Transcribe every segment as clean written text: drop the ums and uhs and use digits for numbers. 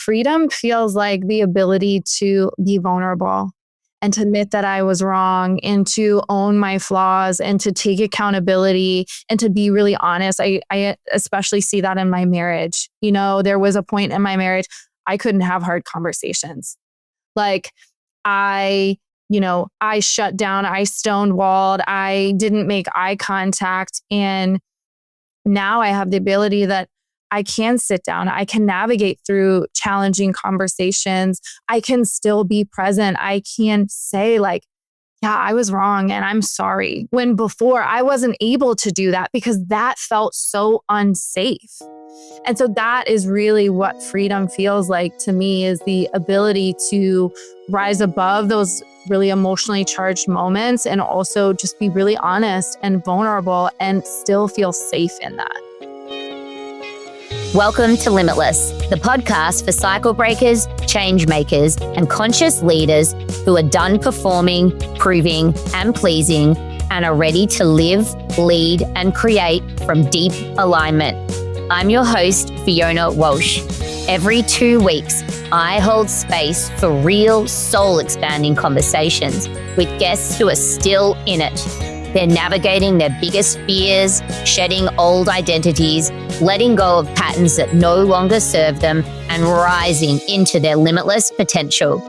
freedom feels like the ability to be vulnerable and to admit that I was wrong and to own my flaws and to take accountability and to be really honest. I especially see that in my marriage. There was a point in my marriage I couldn't have hard conversations. Like I shut down, I stonewalled, I didn't make eye contact. And now I have the ability that I can sit down, I can navigate through challenging conversations. I can still be present. I can say like, yeah, I was wrong and I'm sorry. When before I wasn't able to do that because that felt so unsafe. And so that is really what freedom feels like to me, is the ability to rise above those really emotionally charged moments and also just be really honest and vulnerable and still feel safe in that. Welcome to Limitless, the podcast for cycle breakers, change makers, and conscious leaders who are done performing, proving, and pleasing and are ready to live, lead, and create from deep alignment. I'm your host, Fiona Walsh. Every 2 weeks, I hold space for real soul-expanding conversations with guests who are still in it. They're navigating their biggest fears, shedding old identities, letting go of patterns that no longer serve them, and rising into their limitless potential.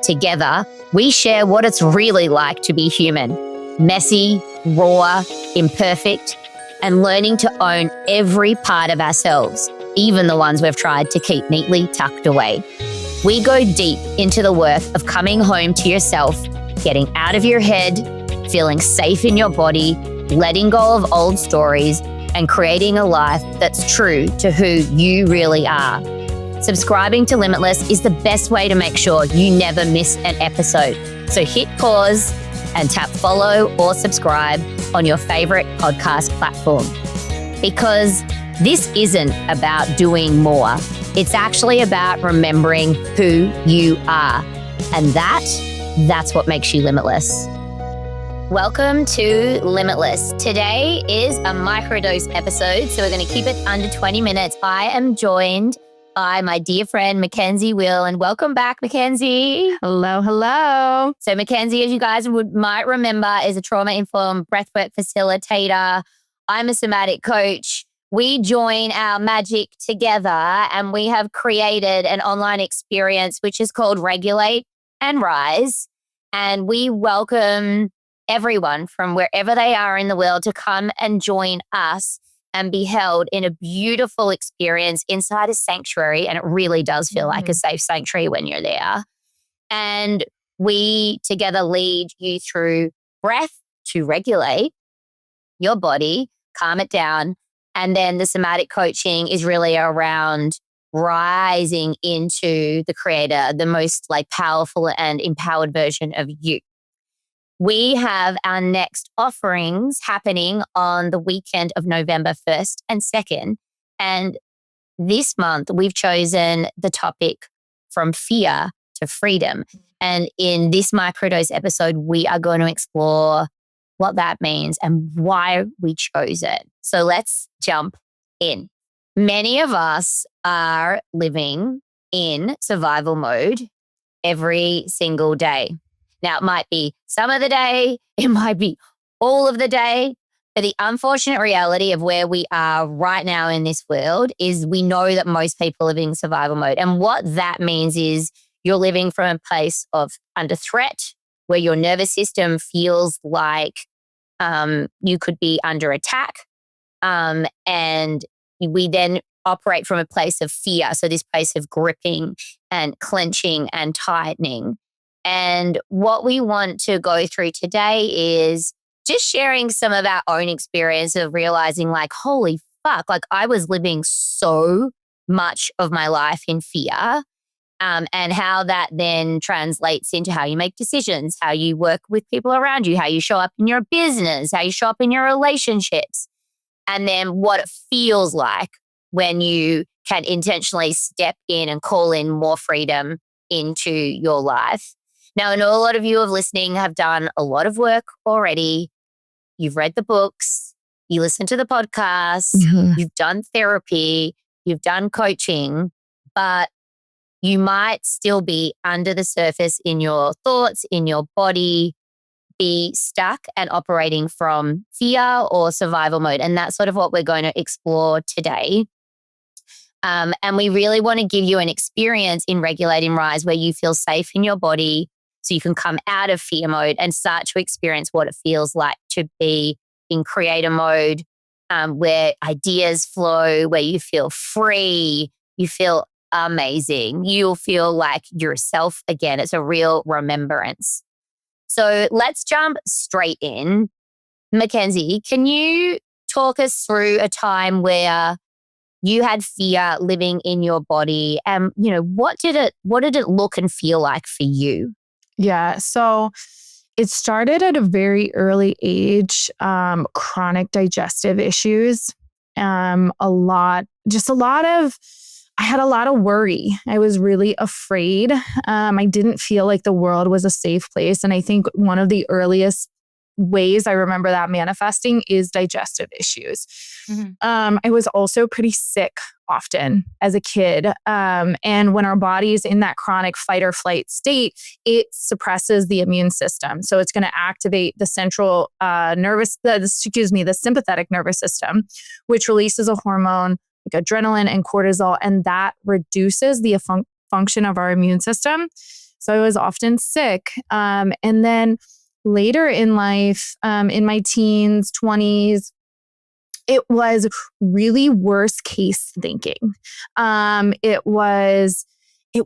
Together, we share what it's really like to be human, messy, raw, imperfect, and learning to own every part of ourselves, even the ones we've tried to keep neatly tucked away. We go deep into the work of coming home to yourself, getting out of your head, feeling safe in your body, letting go of old stories, and creating a life that's true to who you really are. Subscribing to Limitless is the best way to make sure you never miss an episode. So hit pause and tap follow or subscribe on your favorite podcast platform. Because this isn't about doing more. It's actually about remembering who you are. And that's what makes you limitless. Welcome to Limitless. Today is a microdose episode, so we're going to keep it under 20 minutes. I am joined by my dear friend, McKenzie Whelan. Welcome back, McKenzie. Hello, hello. So McKenzie, as you guys might remember, is a trauma-informed breathwork facilitator. I'm a somatic coach. We join our magic together and we have created an online experience which is called Regulate and Rise. And we welcome everyone from wherever they are in the world to come and join us and be held in a beautiful experience inside a sanctuary. And it really does feel like a safe sanctuary when you're there. And we together lead you through breath to regulate your body, calm it down. And then the somatic coaching is really around rising into the creator, the most powerful and empowered version of you. We have our next offerings happening on the weekend of November 1st and 2nd. And this month, we've chosen the topic from fear to freedom. And in this microdose episode, we are going to explore what that means and why we chose it. So let's jump in. Many of us are living in survival mode every single day. Now, it might be some of the day, it might be all of the day, but the unfortunate reality of where we are right now in this world is we know that most people are living in survival mode. And what that means is you're living from a place of under threat, where your nervous system feels like you could be under attack. And we then operate from a place of fear. So this place of gripping and clenching and tightening. And what we want to go through today is just sharing some of our own experience of realizing holy fuck, I was living so much of my life in fear, and how that then translates into how you make decisions, how you work with people around you, how you show up in your business, how you show up in your relationships, and then what it feels like when you can intentionally step in and call in more freedom into your life. Now, I know a lot of you listening have done a lot of work already. You've read the books, you listen to the podcasts, you've done therapy, you've done coaching, but you might still be under the surface in your thoughts, in your body, be stuck and operating from fear or survival mode. And that's sort of what we're going to explore today. And we really want to give you an experience in regulating rise where you feel safe in your body so you can come out of fear mode and start to experience what it feels like to be in creator mode, where ideas flow, where you feel free, you feel amazing. You'll feel like yourself again. It's a real remembrance. So let's jump straight in. McKenzie, can you talk us through a time where you had fear living in your body, and what did it look and feel like for you? Yeah, so it started at a very early age. Chronic digestive issues, I had a lot of worry. I was really afraid. I didn't feel like the world was a safe place. And I think one of the earliest ways I remember that manifesting is digestive issues. Mm-hmm. I was also pretty sick often as a kid. And when our body's in that chronic fight or flight state, it suppresses the immune system. So it's going to activate the the sympathetic nervous system, which releases a hormone like adrenaline and cortisol, and that reduces the function of our immune system. So I was often sick. And then later in life, in my teens, 20s, it was really worst case thinking. It was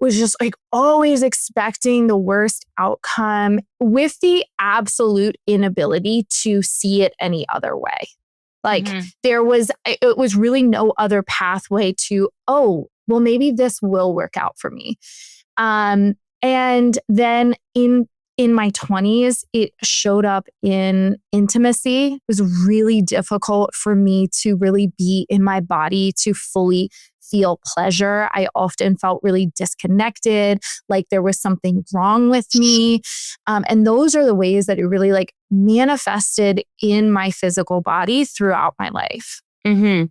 just like always expecting the worst outcome with the absolute inability to see it any other way. Like it was really no other pathway to, oh, well, maybe this will work out for me. And then in my 20s, it showed up in intimacy. It was really difficult for me to really be in my body, to fully feel pleasure. I often felt really disconnected, like there was something wrong with me. And those are the ways that it really like manifested in my physical body throughout my life. Mm-hmm.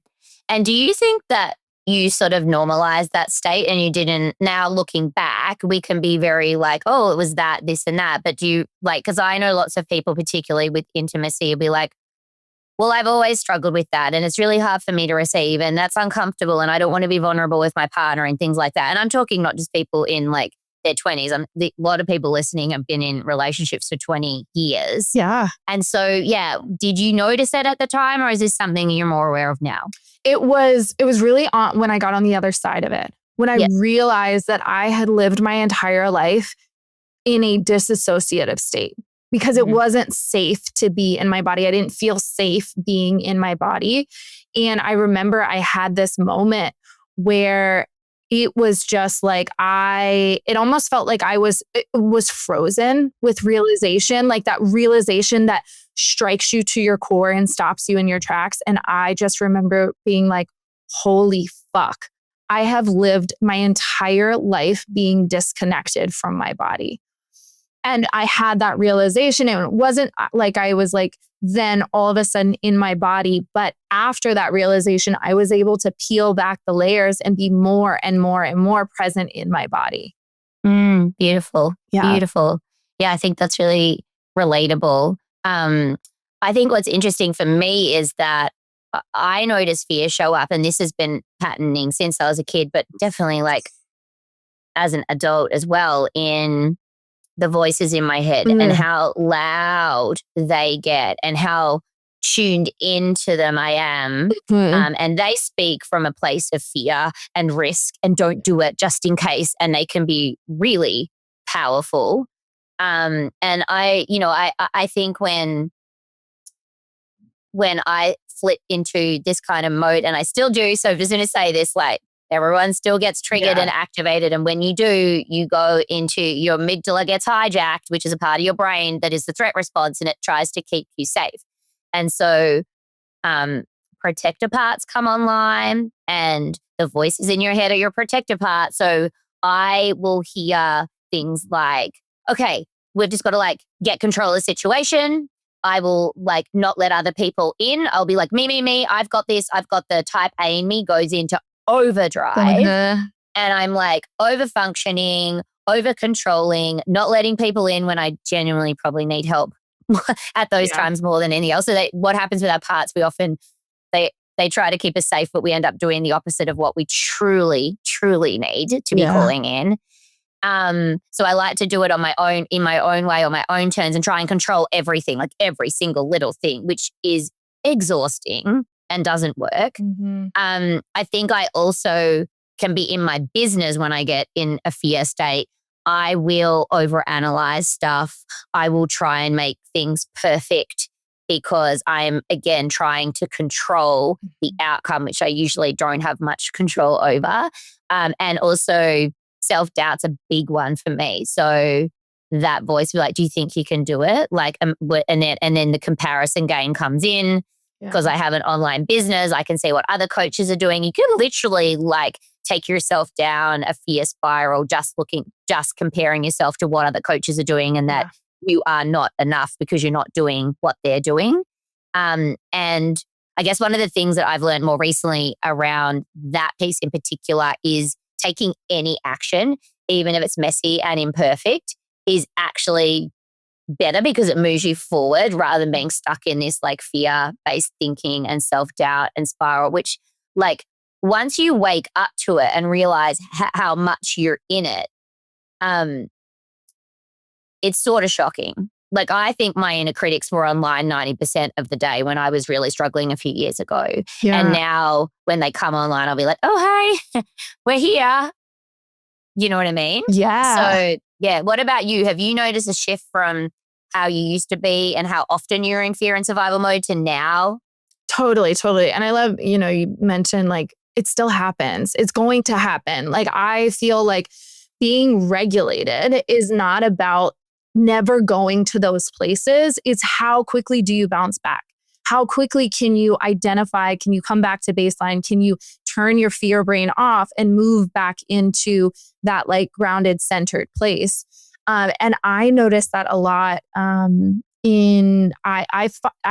And do you think that you sort of normalized that state and you didn't? Now looking back, we can be very like, oh, it was that, this and that. But do you because I know lots of people, particularly with intimacy, will be like, well, I've always struggled with that and it's really hard for me to receive and that's uncomfortable and I don't want to be vulnerable with my partner and things like that. And I'm talking not just people in like their 20s. A lot of people listening have been in relationships for 20 years. Yeah. And so, yeah, did you notice it at the time or is this something you're more aware of now? It was really on when I got on the other side of it, when I realized that I had lived my entire life in a disassociative state. Because it wasn't safe to be in my body. I didn't feel safe being in my body. And I remember I had this moment where it was just like it almost felt like it was frozen with realization, like that realization that strikes you to your core and stops you in your tracks. And I just remember being like, holy fuck, I have lived my entire life being disconnected from my body. And I had that realization. And it wasn't like I was like then all of a sudden in my body. But after that realization, I was able to peel back the layers and be more and more and more present in my body. Beautiful. Yeah. Beautiful. Yeah, I think that's really relatable. I think what's interesting for me is that I notice fear show up, and this has been patterning since I was a kid, but definitely like as an adult as well, in the voices in my head and how loud they get and how tuned into them I am. And they speak from a place of fear and risk and don't do it just in case. And they can be really powerful. And I think when I flip into this kind of mode, and I still do, so I'm just going to say this, like, everyone still gets triggered and activated. And when you do, you go into your amygdala gets hijacked, which is a part of your brain that is the threat response, and it tries to keep you safe. And so protector parts come online, and the voices in your head are your protector part. So I will hear things like, okay, we've just got to like get control of the situation. I will like not let other people in. I'll be like, me. I've got this. I've got the type A in me goes into overdrive. and I'm like over functioning, over controlling, not letting people in when I genuinely probably need help at those times more than anything else. So what happens with our parts, we often, they try to keep us safe, but we end up doing the opposite of what we truly, truly need to be calling in. So I like to do it on my own, in my own way, on my own terms, and try and control everything, like every single little thing, which is exhausting and doesn't work. I think I also can be in my business when I get in a fear state. I will overanalyze stuff. I will try and make things perfect because I'm, again, trying to control the outcome, which I usually don't have much control over. And also self-doubt's a big one for me. So that voice will be like, do you think you can do it? Like, and then the comparison game comes in because I have an online business. I can see what other coaches are doing. You can literally like take yourself down a fear spiral, just comparing yourself to what other coaches are doing, and that you are not enough because you're not doing what they're doing. And I guess one of the things that I've learned more recently around that piece in particular is taking any action, even if it's messy and imperfect, is actually better because it moves you forward rather than being stuck in this like fear-based thinking and self-doubt and spiral, which like once you wake up to it and realize how much you're in it, it's sort of shocking. Like I think my inner critics were online 90% of the day when I was really struggling a few years ago. And now when they come online, I'll be like, oh, hey, we're here. You know what I mean? So yeah. What about you? Have you noticed a shift from how you used to be and how often you're in fear and survival mode to now? Totally. And I love, you mentioned like it still happens. It's going to happen. Like I feel like being regulated is not about never going to those places. It's how quickly do you bounce back? How quickly can you identify? Can you come back to baseline? Can you turn your fear brain off and move back into that like grounded, centered place? And I notice that a lot. I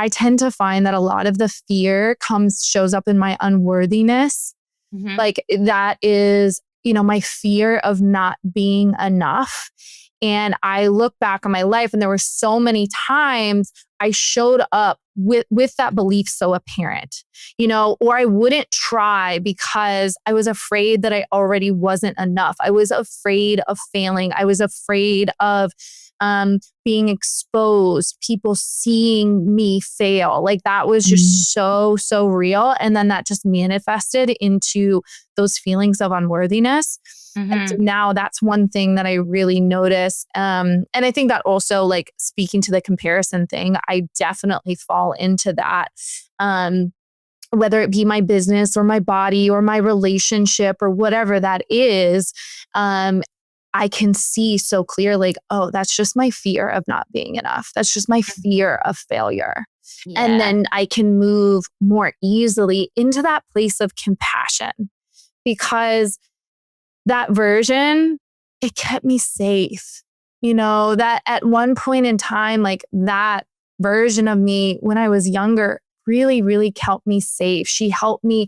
tend to find that a lot of the fear shows up in my unworthiness. Like that is, my fear of not being enough. And I look back on my life and there were so many times I showed up with that belief so apparent, or I wouldn't try because I was afraid that I already wasn't enough. I was afraid of failing. I was afraid of being exposed, people seeing me fail. Like that was just so real. And then that just manifested into those feelings of unworthiness. And so now that's one thing that I really notice. And I think that also like speaking to the comparison thing, I definitely fall into that. Whether it be my business or my body or my relationship or whatever that is, I can see so clear, like, oh, that's just my fear of not being enough. That's just my fear of failure. And then I can move more easily into that place of compassion because that version, it kept me safe. That at one point in time, like that version of me when I was younger really, really kept me safe. She helped me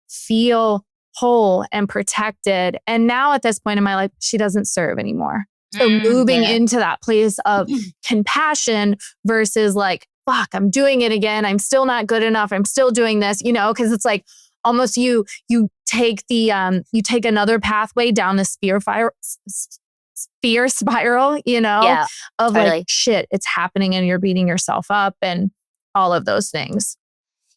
feel whole and protected. And now at this point in my life, she doesn't serve anymore. So moving into that place of compassion versus like, fuck, I'm doing it again. I'm still not good enough. I'm still doing this, because it's like almost you take you take another pathway down the fear spiral, of like, shit, it's happening and you're beating yourself up and all of those things.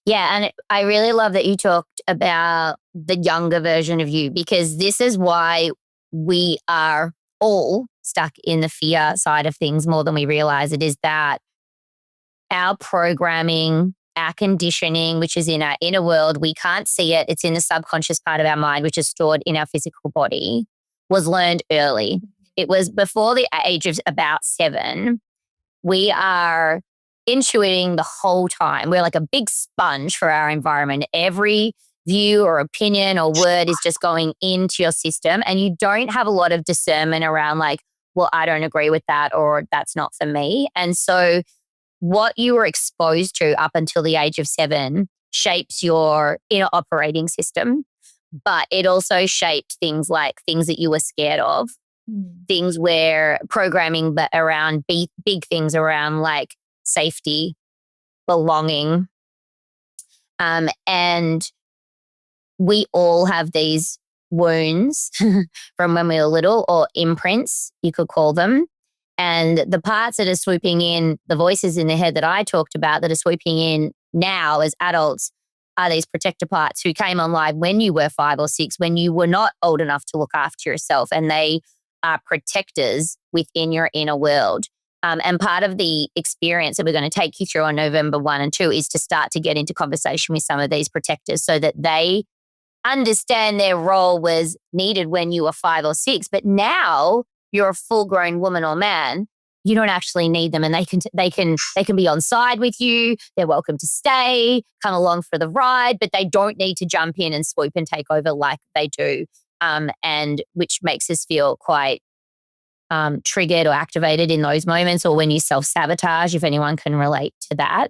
Yeah. And I really love that you talked about the younger version of you, because this is why we are all stuck in the fear side of things more than we realize. It is that our programming, our conditioning, which is in our inner world, we can't see it. It's in the subconscious part of our mind, which is stored in our physical body, was learned early. It was before the age of about 7. We are intuiting the whole time. We're like a big sponge for our environment. Every view or opinion or word is just going into your system, and you don't have a lot of discernment around like, well, I don't agree with that, or that's not for me. And so what you were exposed to up until the age of 7 shapes your inner operating system. but it also shaped things like things that you were scared of, things where programming but around big things around like safety, belonging. And we all have these wounds from when we were little, or imprints, you could call them. And the parts that are swooping in, the voices in the head that I talked about that are swooping in now as adults, are these protector parts who came online when you were 5 or 6, when you were not old enough to look after yourself. And they are protectors within your inner world. And part of the experience that we're going to take you through on November 1 and 2 is to start to get into conversation with some of these protectors so that they understand their role was needed when you were 5 or 6. But now you're a full-grown woman or man, you don't actually need them, and they can be on side with you. They're welcome to stay, come along for the ride, but they don't need to jump in and swoop and take over like they do, and which makes us feel quite triggered or activated in those moments, or when you self-sabotage, if anyone can relate to that.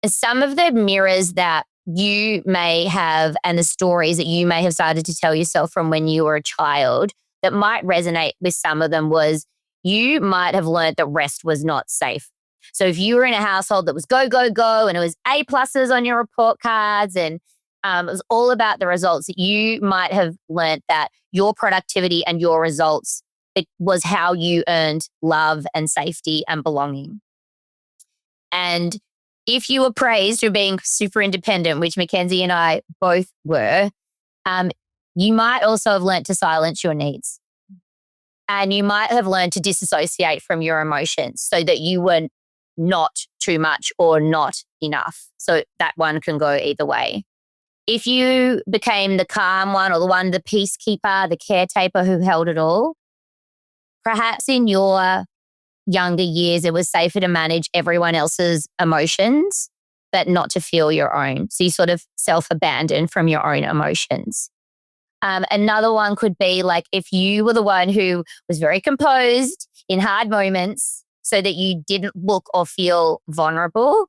Some of the mirrors that you may have and the stories that you may have started to tell yourself from when you were a child that might resonate with some of them was you might have learned that rest was not safe. So if you were in a household that was go, go, go, and it was A+ on your report cards, and it was all about the results, you might have learned that your productivity and your results, it was how you earned love and safety and belonging. And if you were praised for being super independent, which McKenzie and I both were, you might also have learned to silence your needs. And you might have learned to disassociate from your emotions so that you were not too much or not enough. So that one can go either way. If you became the calm one, or the one, the peacekeeper, the caretaker who held it all, perhaps in your younger years, it was safer to manage everyone else's emotions, but not to feel your own. So you sort of self-abandon from your own emotions. Another one could be like if you were the one who was very composed in hard moments so that you didn't look or feel vulnerable,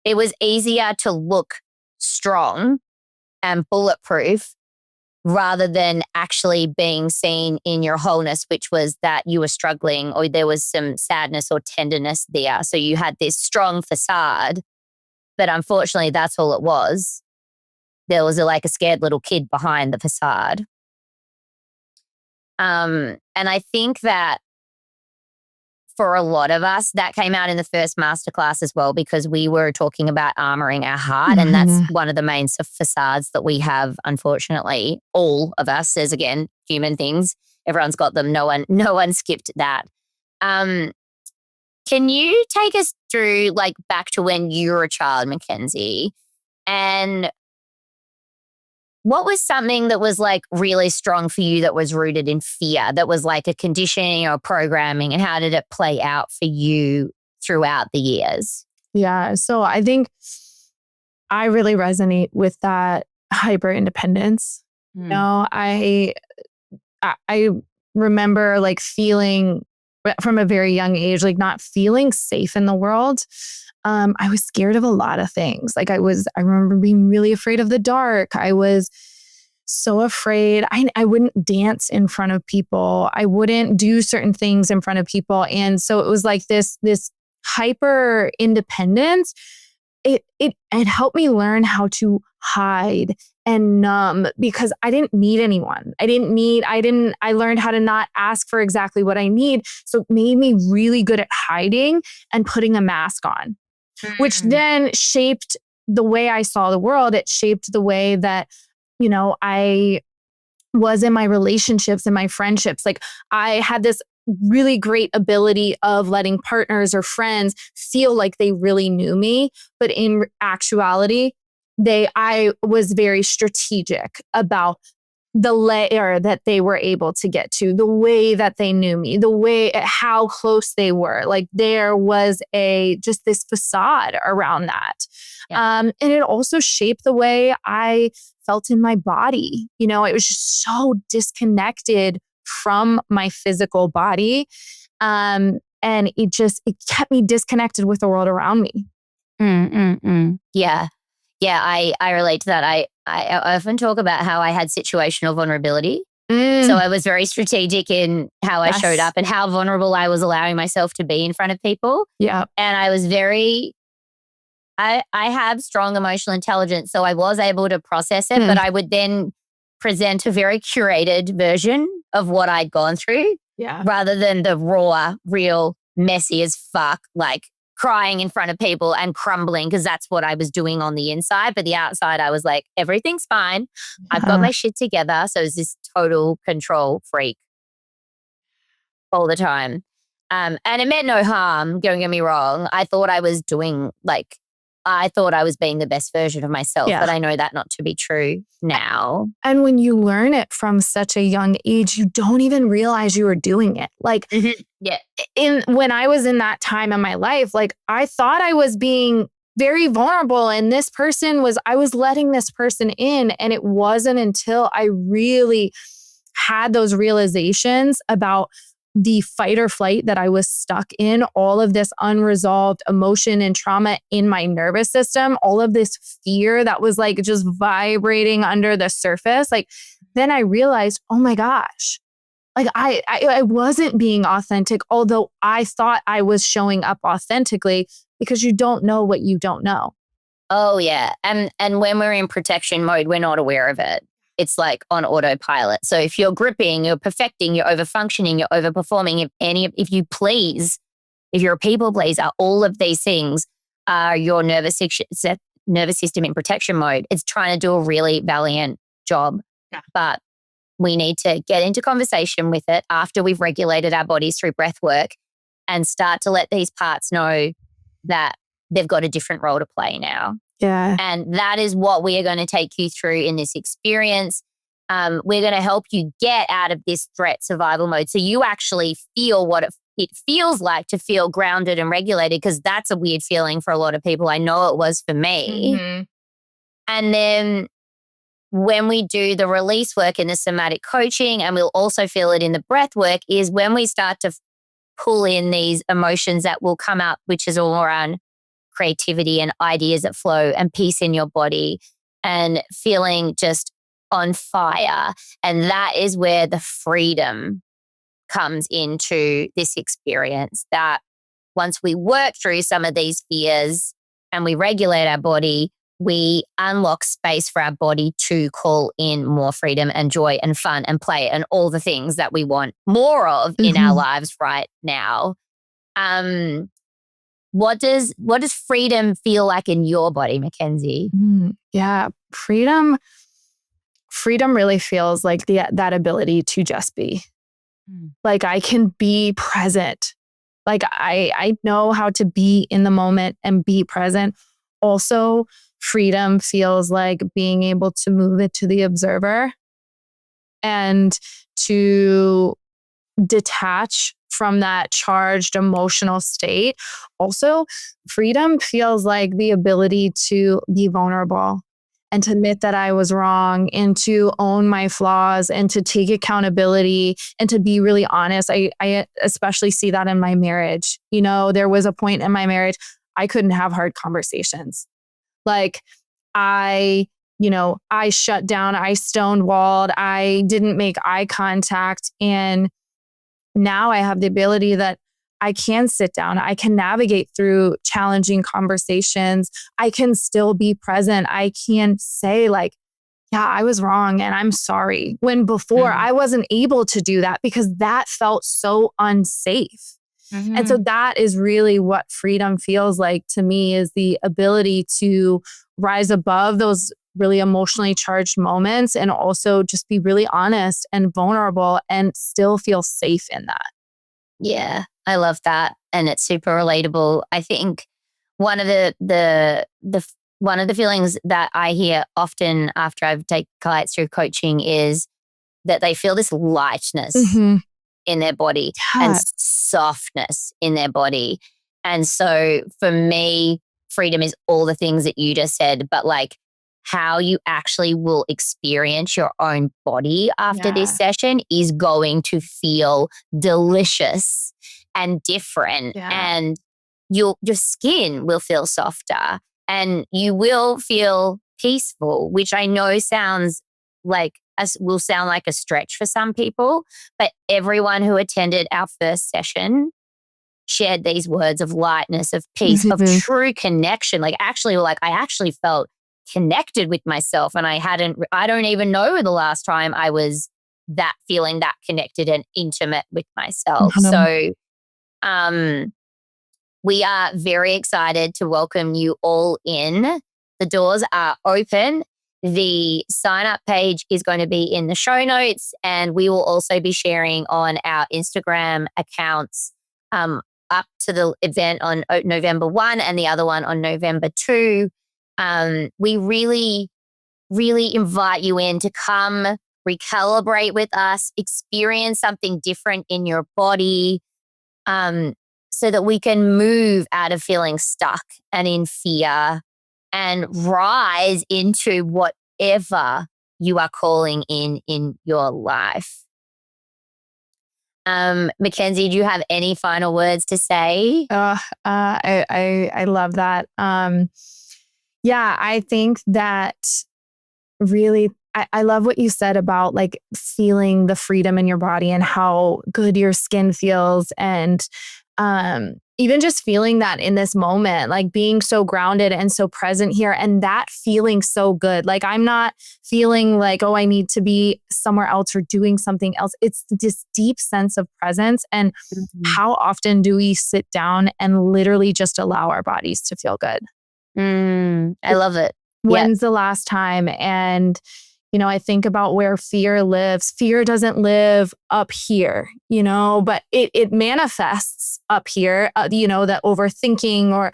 it was easier to look strong and bulletproof rather than actually being seen in your wholeness, which was that you were struggling or there was some sadness or tenderness there. So you had this strong facade, but unfortunately that's all it was. There was like a scared little kid behind the facade. And I think that for a lot of us, that came out in the first masterclass as well, because we were talking about armoring our heart. And that's one of the main facades that we have, unfortunately, all of us, as again, human things. Everyone's got them. No one skipped that. Can you take us through like back to when you were a child, McKenzie, and what was something that was like really strong for you that was rooted in fear, that was like a conditioning or programming, and how did it play out for you throughout the years? Yeah. So I think I really resonate with that hyper independence. You know, I remember like feeling from a very young age, like not feeling safe in the world. I was scared of a lot of things. Like I remember being really afraid of the dark. I was so afraid. I wouldn't dance in front of people. I wouldn't do certain things in front of people. And so it was like this hyper independence. It helped me learn how to hide and numb, because I didn't need anyone. I learned how to not ask for exactly what I need. So it made me really good at hiding and putting a mask on, which then shaped the way I saw the world. It shaped the way that, you know, I was in my relationships and my friendships. Like I had this really great ability of letting partners or friends feel like they really knew me. But in actuality, I was very strategic about the layer that they were able to get to, the way that they knew me, how close they were. Like there was just this facade around that. Yeah. And it also shaped the way I felt in my body. You know, it was just so disconnected from my physical body. And it kept me disconnected with the world around me. Yeah. Yeah, I relate to that. I often talk about how I had situational vulnerability. So I was very strategic in how I showed up and how vulnerable I was allowing myself to be in front of people. Yeah. And I was I have strong emotional intelligence, so I was able to process it, but I would then present a very curated version of what I'd gone through rather than the raw, real, messy as fuck, like crying in front of people and crumbling, because that's what I was doing on the inside. But the outside, I was like, everything's fine. I've got my shit together. So it's this total control freak all the time. And it meant no harm, don't get me wrong. I thought I was being the best version of myself, but I know that not to be true now. And when you learn it from such a young age, you don't even realize you were doing it. Like, when I was in that time in my life, like I thought I was being very vulnerable, and I was letting this person in. And it wasn't until I really had those realizations about the fight or flight that I was stuck in, all of this unresolved emotion and trauma in my nervous system, all of this fear that was like just vibrating under the surface. Like, then I realized, oh my gosh, like I wasn't being authentic, although I thought I was showing up authentically, because you don't know what you don't know. Oh yeah. And when we're in protection mode, we're not aware of it. It's like on autopilot. So if you're gripping, you're perfecting, you're overfunctioning, you're overperforming, if you're a people pleaser, all of these things are your nervous system in protection mode. It's trying to do a really valiant job. Yeah. But we need to get into conversation with it after we've regulated our bodies through breath work and start to let these parts know that they've got a different role to play now. Yeah. And that is what we are going to take you through in this experience. We're going to help you get out of this threat survival mode, so you actually feel what it feels like to feel grounded and regulated, because that's a weird feeling for a lot of people. I know it was for me. Mm-hmm. And then when we do the release work in the somatic coaching, and we'll also feel it in the breath work, is when we start to pull in these emotions that will come up, which is all around creativity and ideas that flow and peace in your body and feeling just on fire. And that is where the freedom comes into this experience, that once we work through some of these fears and we regulate our body, we unlock space for our body to call in more freedom and joy and fun and play and all the things that we want more of in our lives right now. What does freedom feel like in your body, McKenzie? Yeah, freedom really feels like that ability to just be. Like I can be present. Like I know how to be in the moment and be present. Also, freedom feels like being able to move it to the observer and to detach from that charged emotional state. Also, freedom feels like the ability to be vulnerable and to admit that I was wrong and to own my flaws and to take accountability and to be really honest. I especially see that in my marriage. You know, there was a point in my marriage I couldn't have hard conversations. Like I shut down, I stonewalled, I didn't make eye contact. And now I have the ability that I can sit down, I can navigate through challenging conversations. I can still be present. I can say like, yeah, I was wrong and I'm sorry. When before I wasn't able to do that because that felt so unsafe. And so that is really what freedom feels like to me, is the ability to rise above those really emotionally charged moments and also just be really honest and vulnerable and still feel safe in that. Yeah, I love that. And it's super relatable. I think one of the feelings that I hear often after I've taken clients through coaching is that they feel this lightness in their body and softness in their body. And so for me, freedom is all the things that you just said, but like how you actually will experience your own body after this session is going to feel delicious and different. And your skin will feel softer and you will feel peaceful, which I know will sound like a stretch for some people, but everyone who attended our first session shared these words of lightness, of peace, of true connection. I actually felt connected with myself, and I don't even know the last time I was feeling that connected and intimate with myself. So, we are very excited to welcome you all in. The doors are open. The sign-up page is going to be in the show notes, and we will also be sharing on our Instagram accounts up to the event on November 1 and the other one on November 2. We really, really invite you in to come recalibrate with us, experience something different in your body, so that we can move out of feeling stuck and in fear and rise into whatever you are calling in your life. McKenzie, do you have any final words to say? I love that. I think that really, I love what you said about feeling the freedom in your body and how good your skin feels, and even just feeling that in this moment, being so grounded and so present here, and that feeling so good. I'm not feeling oh, I need to be somewhere else or doing something else. It's this deep sense of presence. And how often do we sit down and literally just allow our bodies to feel good? I love it. When's the last time? And I think about where fear lives. Fear doesn't live up here, but it manifests up here, that overthinking or,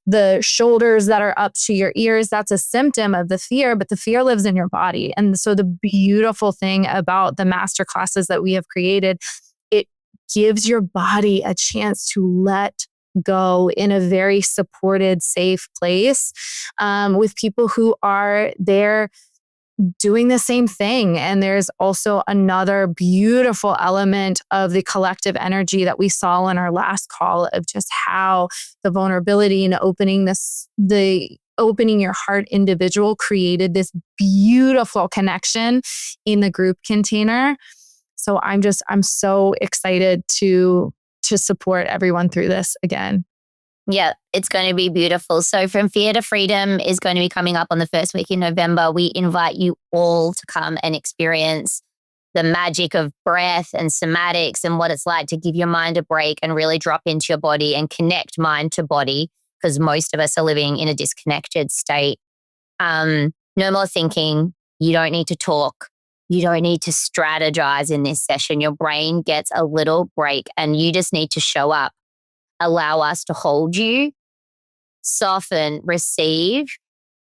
the shoulders that are up to your ears. That's a symptom of the fear, but the fear lives in your body. And so the beautiful thing about the masterclasses that we have created, it gives your body a chance to let go in a very supported, safe place with people who are there doing the same thing. And there's also another beautiful element of the collective energy that we saw in our last call of just how the vulnerability and opening your heart individual created this beautiful connection in the group container. So I'm so excited to support everyone through this again. Yeah, it's going to be beautiful. So From Fear to Freedom is going to be coming up on the first week in November. We invite you all to come and experience the magic of breath and somatics and what it's like to give your mind a break and really drop into your body and connect mind to body, because most of us are living in a disconnected state. No more thinking. You don't need to talk. You don't need to strategize in this session. Your brain gets a little break and you just need to show up. Allow us to hold you, soften, receive,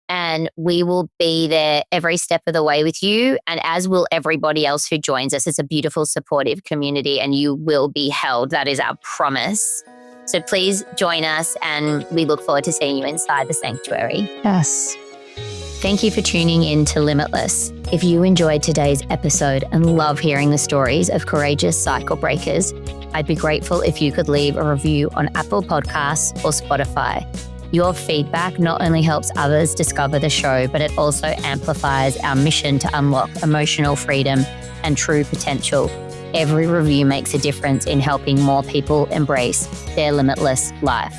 and we will be there every step of the way with you, and as will everybody else who joins us. It's a beautiful, supportive community, and you will be held. That is our promise. So please join us, and we look forward to seeing you inside the sanctuary. Yes. Thank you for tuning in to Limitless. If you enjoyed today's episode and love hearing the stories of courageous cycle breakers, I'd be grateful if you could leave a review on Apple Podcasts or Spotify. Your feedback not only helps others discover the show, but it also amplifies our mission to unlock emotional freedom and true potential. Every review makes a difference in helping more people embrace their limitless life.